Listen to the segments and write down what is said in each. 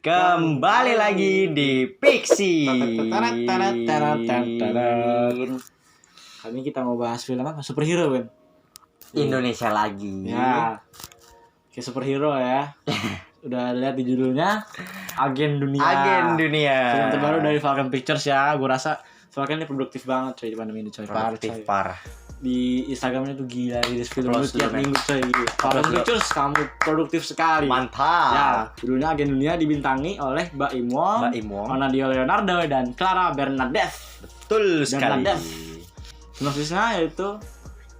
Kembali lagi di Pixie. Kali ini kita mau bahas film apa? Superhero kan? Indonesia lagi. Ya, kayak superhero ya. Udah lihat di judulnya Agen Dunia. Agen Dunia. Film terbaru dari Falcon Pictures ya. Gue rasa Falcon ini produktif banget coy di pandemi ini coy. Produktif parah. Di Instagramnya tuh gila rilis film Close tiap dulu, minggu coy gitu. Falcon Close Pictures kamu produktif sekali. Mantap. Ya, judulnya Agen Dunia dibintangi oleh Mbak Imwong, Onadio Leonardo dan Clara Bernadette. Betul sekali. Sinopsisnya yaitu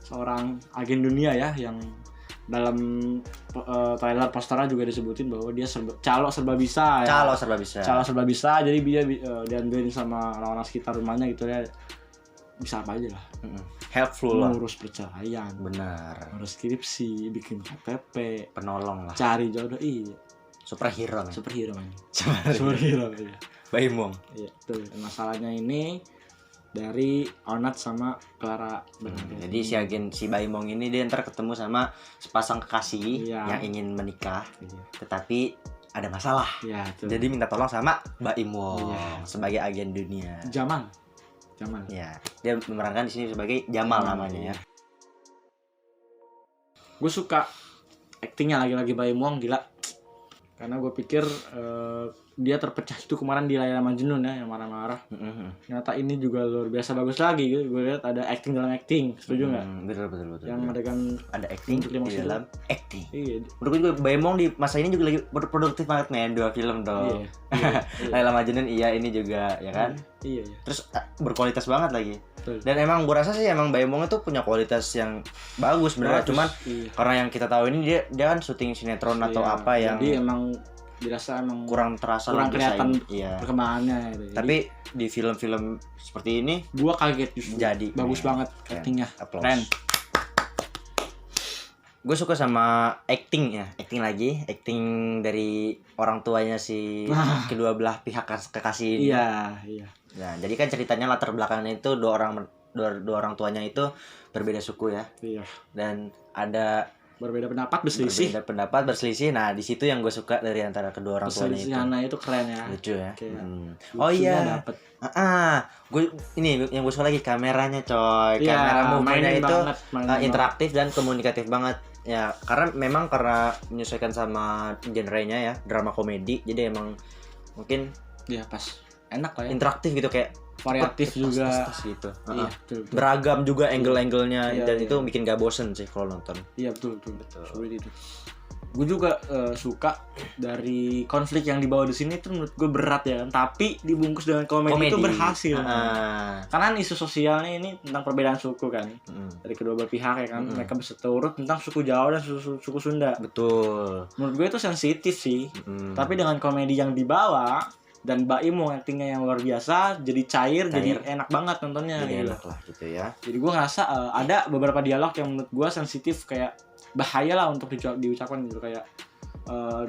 seorang agen dunia ya yang dalam trailer posternya juga disebutin bahwa dia calo serba bisa ya. Calo serba bisa. Jadi dia diandelin sama orang-orang sekitar rumahnya gitu ya. Bisa apa aja lah. Helpful lah. Ngurus perceraian. Benar. Ngurus skripsi, bikin KTP, Penolong lah. cari jodoh. Iya. Superhero man. Superhero man. Superhero. Iya. Baimong. Iya, tuh. Masalahnya ini dari Onat sama Clara Jadi si Baimong ini dia ntar ketemu sama sepasang kekasih yang ingin menikah, tetapi ada masalah. Iya, jadi minta tolong sama Baimong sebagai agen dunia. Jamal. Ya, dia memerankan di sini sebagai Jamal namanya ya. Gue suka aktingnya lagi-lagi Baimong gila. Karena gue pikir dia terpecah itu kemarin di Layla Majnun ya yang marah-marah. Ternyata ini juga luar biasa bagus lagi gitu. Gue lihat ada acting dalam acting, setuju nggak? Betul. Yang ada acting di dalam acting. Iya. Menurut gue Baimong di masa ini juga lagi produktif banget men, 2 film dong. Iya. Layla Majnun ini juga ya kan. Iya. Terus berkualitas banget lagi. Betul. Dan emang gue rasa sih emang Baimong itu punya kualitas yang bagus sebenarnya. Cuman karena yang kita tahu ini dia kan syuting sinetron atau apa yang jadi emang dirasa emang kurang kelihatan perkembangannya gitu. Tapi di film-film seperti ini gua kaget justru. Jadi bagus banget actingnya. Keren. Gue suka sama acting dari orang tuanya si kedua belah pihak kekasih ini. Iya. Nah, jadi kan ceritanya latar belakangnya itu dua orang tuanya itu berbeda suku ya. Iya. Dan ada berbeda pendapat berselisih. Nah, di situ yang gue suka dari antara kedua orang tuanya itu. Perselisihannya itu keren ya. Lucu ya. Oh iya. Gue ini yang gue suka lagi kameranya coy. Kamera movement-nya itu interaktif dan komunikatif banget. Ya, karena menyesuaikan sama genrenya ya, drama komedi. Jadi emang mungkin pas enak lah ya. Interaktif gitu kayak variatif juga gitu. Iya, betul. Beragam juga angle-angle-nya dan itu bikin gak bosen sih kalau nonton. Iya, betul. Seperti itu. Gue juga suka dari konflik yang dibawa di sini tuh menurut gue berat ya kan, tapi dibungkus dengan komedi. Itu berhasil. Karena isu sosialnya ini tentang perbedaan suku kan. Dari kedua belah pihak ya kan. Mereka berseteru tentang suku Jawa dan suku Sunda. Betul. Menurut gue itu sensitif sih. Tapi dengan komedi yang dibawa dan Mbak Imong actingnya yang luar biasa, jadi cair. Jadi enak banget nontonnya. Jadi enak lah gitu ya. Jadi gue ngerasa ada beberapa dialog yang menurut gue sensitif, kayak bahaya lah untuk diucapkan gitu, kayak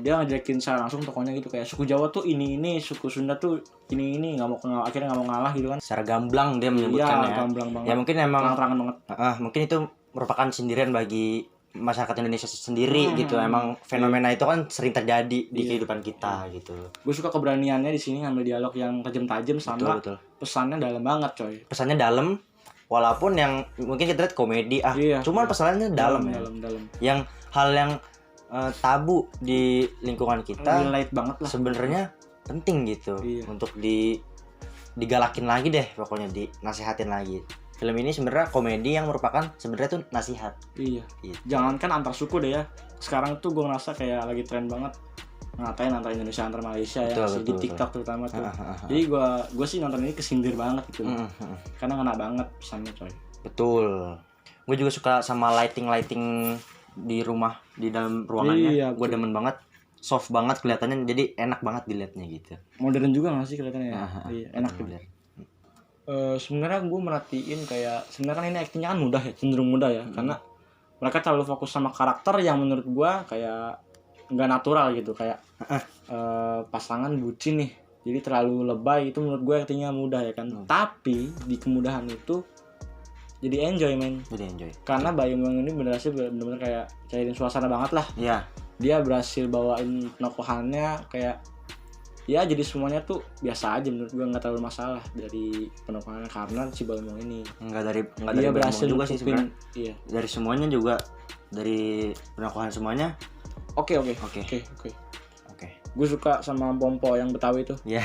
dia ngejelekin secara langsung tokonya gitu, kayak suku Jawa tuh ini, suku Sunda tuh ini akhirnya nggak mau ngalah gitu kan. Secara gamblang dia menyebutkan gamblang banget. Ya mungkin emang terang-terangan banget. Mungkin itu merupakan sindiran bagi masyarakat Indonesia sendiri gitu. Emang fenomena itu kan sering terjadi di kehidupan kita gitu. Gue suka keberaniannya di sini ngambil dialog yang tajam-tajam sama betul. Pesannya dalam banget coy. Pesannya dalam, walaupun yang mungkin kita lihat komedi cuman pesannya dalam. Yang hal yang tabu di lingkungan kita relate banget lah. Sebenarnya penting gitu untuk digalakin lagi deh, pokoknya dinasihatin lagi. Film ini sebenarnya komedi yang merupakan sebenarnya tuh nasihat. Iya. Gitu. Jangankan antar suku deh ya. Sekarang tuh gue ngerasa kayak lagi tren banget ngatain antar Indonesia antar Malaysia betul, di TikTok terutama tuh. Jadi gue sih nonton ini kesindir banget gitu. Karena ngena banget pesannya coy. Betul. Gue juga suka sama lighting di rumah, di dalam ruangannya. Iya, gue demen banget. Soft banget kelihatannya, jadi enak banget dilihatnya gitu. Modern juga nggak sih kelihatannya ya? Iya, enak gitu. Sebenarnya gue merhatiin kayak sebenarnya kan ini aktingnya kan mudah ya, cenderung mudah ya, karena mereka terlalu fokus sama karakter yang menurut gue kayak nggak natural gitu, kayak pasangan bucin nih, jadi terlalu lebay. Itu menurut gue aktingnya mudah ya kan. Tapi di kemudahan itu jadi enjoy karena Baimong ini bener-bener kayak cairin suasana banget lah. Iya. Dia berhasil bawain penokohannya kayak ya jadi semuanya tuh biasa aja menurut gue, nggak terlalu masalah dari penokohannya karena si Balmong ini nggak dari dia berhasil juga sih sebenarnya. Iya. Dari semuanya juga, dari penokohan semuanya. Oke. Gue suka sama Pompo yang Betawi tuh. Ya.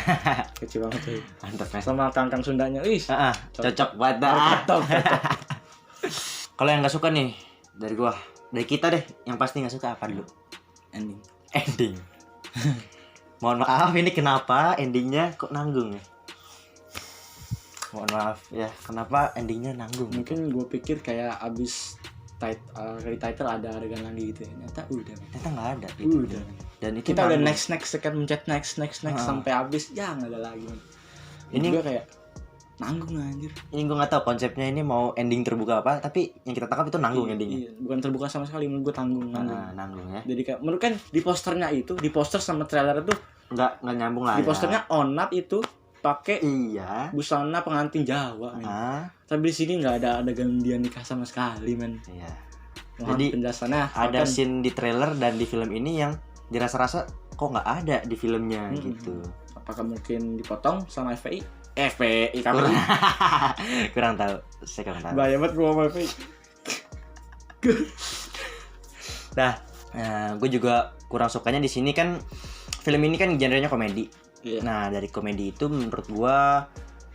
Kecil banget tuh. Mantap ya. Sama Kangkang Sundanya. Cocok banget. Cocok. Kalau yang nggak suka nih dari kita deh, yang pasti nggak suka apa dulu? Ending. Mohon maaf, ini kenapa endingnya kok nanggung ya? Mohon maaf ya, kenapa endingnya nanggung? Mungkin gue pikir kayak abis title ada adegan lagi gitu ya. Ternyata nggak ada gitu. Udah. Dan itu kita udah next sekian mencet next sampai habis ya nggak ada lagi. Ini gue kayak nanggung anjir. Ini gue nggak tahu konsepnya ini mau ending terbuka apa, tapi yang kita tangkap itu nanggung endingnya. Iya, bukan terbuka sama sekali, menurut gue tanggung. Nanggung ya. Jadi kayak menurut kan di posternya itu, di poster sama trailer itu nggak nyambung lah. Di posternya Onat itu pakai busana pengantin Jawa, men. Tapi di sini nggak ada adegan dia nikah sama sekali, men. Iya. Jadi penjelasannya ada scene di trailer dan di film ini yang dirasa-rasa kok nggak ada di filmnya gitu. Apakah mungkin dipotong sama FPI kami? kurang tahu. Saya kurang tahu. Bahaya banget gua sama FPI. Gue juga kurang sukanya di sini kan, film ini kan genrenya komedi. Yeah. Nah, dari komedi itu menurut gue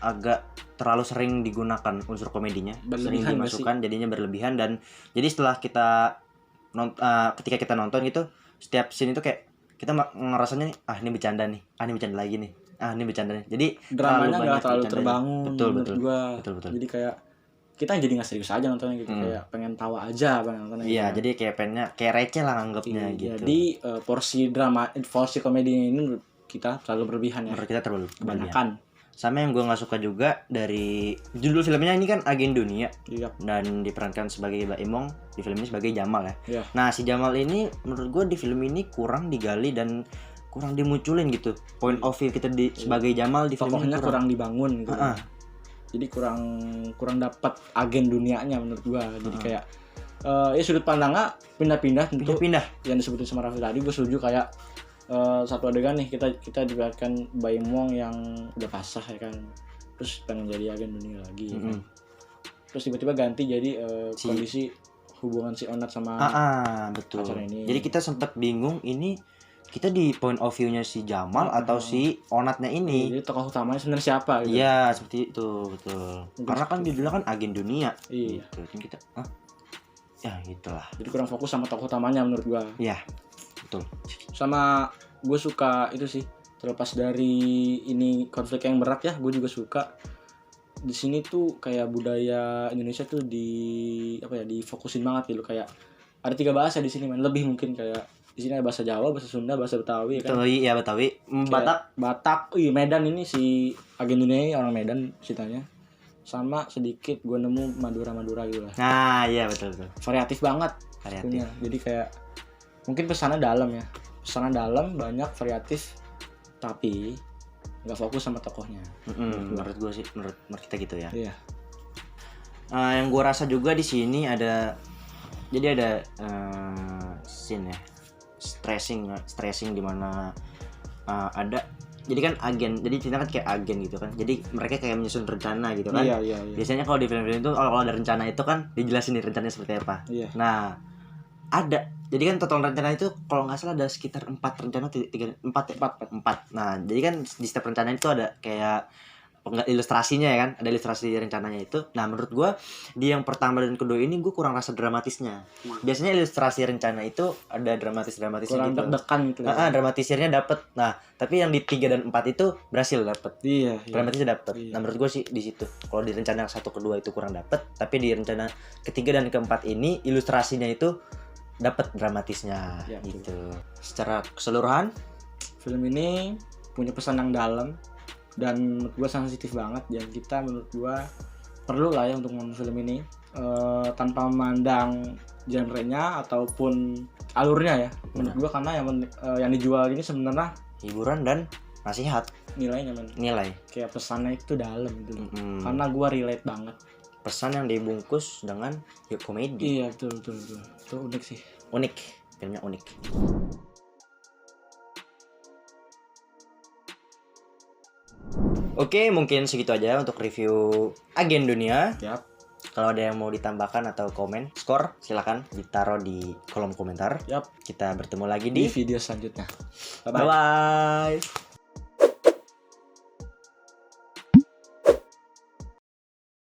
agak terlalu sering digunakan unsur komedinya, sering dimasukkan, jadinya berlebihan. Dan jadi setelah kita ketika kita nonton gitu, setiap scene itu kayak kita ngerasanya ini bercanda nih, ini bercanda lagi nih, ini bercanda nih. Jadi dramanya nggak terlalu terbangun. Betul. Jadi kayak kita jadi nggak serius aja nontonnya gitu, kayak pengen tawa aja nontonnya. Iya, gitu. Jadi kayak receh lah anggapnya gitu. Jadi porsi komedi ini menurut kita terlalu berlebihan ya. Menurut kita terlalu berlebihan. Sama yang gue nggak suka juga dari judul filmnya ini kan Agen Dunia. Iya. Dan diperankan sebagai Mbak Imong di film ini sebagai Jamal ya. Iya. Nah, si Jamal ini menurut gue di film ini kurang digali dan kurang dimunculin gitu. Point of view kita sebagai Jamal di film ini kurang dibangun gitu. Jadi kurang dapat agen dunianya menurut gue. Jadi kayak sudut pandangnya pindah-pindah. Yang disebutin sama Raffi tadi gue setuju, kayak satu adegan nih kita dilihatkan Bayi Mong yang udah pasrah ya kan, terus pengen jadi agen dunia lagi ya kan? Terus tiba-tiba ganti jadi kondisi hubungan si Onat sama betul. pacar ini. Jadi kita sempat bingung, ini kita di point of view-nya si Jamal atau si Onatnya ini. Jadi tokoh utamanya sebenarnya siapa gitu. Iya, seperti itu, betul. Karena kan judulnya kan Agen Dunia. Iya. Gitu. Dan kita ya gitulah. Jadi kurang fokus sama tokoh utamanya menurut gua. Iya. Betul. Sama gue suka itu sih, terlepas dari ini konflik yang berat ya, gue juga suka di sini tuh kayak budaya Indonesia tuh difokusin banget gitu. Kayak ada 3 bahasa di sini, lebih mungkin kayak di sini ada bahasa Jawa, bahasa Sunda, bahasa Betawi kan. Iya, Betawi. Batak. Medan, ini si Agen Dunia ini orang Medan ceritanya. Sama sedikit gue nemu Madura gitu lah. Nah, iya betul. Variatif banget. Jadi kayak mungkin pesannya dalam ya. Pesannya dalam, banyak, variatif, tapi nggak fokus sama tokohnya. Menurut gue sih, menurut kita gitu ya. Iya. Yang gue rasa juga di sini ada scene ya, stressing di mana ada. Jadi kan jadi cerita kan kayak agen gitu kan. Jadi mereka kayak menyusun rencana gitu kan. Iya. Biasanya kalau di film-film itu kalau ada rencana itu kan dijelasin nih rencananya seperti apa. Iya. Nah, ada. Jadi kan total rencana itu kalau nggak salah ada sekitar 4 rencana, 4. Nah, jadi kan di setiap rencana itu ada kayak ilustrasinya ya kan, ada ilustrasi rencananya itu. Nah, menurut gue di yang pertama dan kedua ini gue kurang rasa dramatisnya. Biasanya ilustrasi rencana itu ada dramatisnya kurang gitu. deg-degan gitu. Dramatisirnya dapet. Nah, tapi yang di 3 dan 4 itu berhasil dapet. Iya. Dramatisnya dapet. Iya. Nah, menurut gue sih di situ. Kalau di rencana 1 kedua itu kurang dapet, tapi di rencana ketiga dan keempat ini ilustrasinya itu dapat dramatisnya ya, gitu. Secara keseluruhan film ini punya pesan yang dalam dan menurut gue sensitif banget, dan kita menurut gue perlu lah ya untuk nonton film ini tanpa memandang genrenya ataupun alurnya ya. Menurut gue karena yang dijual ini sebenarnya hiburan dan nasihat, nilai kayak pesannya itu dalam gitu. Karena gue relate banget. Pesan yang dibungkus dengan komedi. Iya, betul. Itu unik sih. Filmnya unik. Oke, mungkin segitu aja untuk review Agen Dunia. Yap. Kalau ada yang mau ditambahkan atau komen, skor, silakan ditaruh di kolom komentar. Yap. Kita bertemu lagi Di di video selanjutnya. Bye-bye.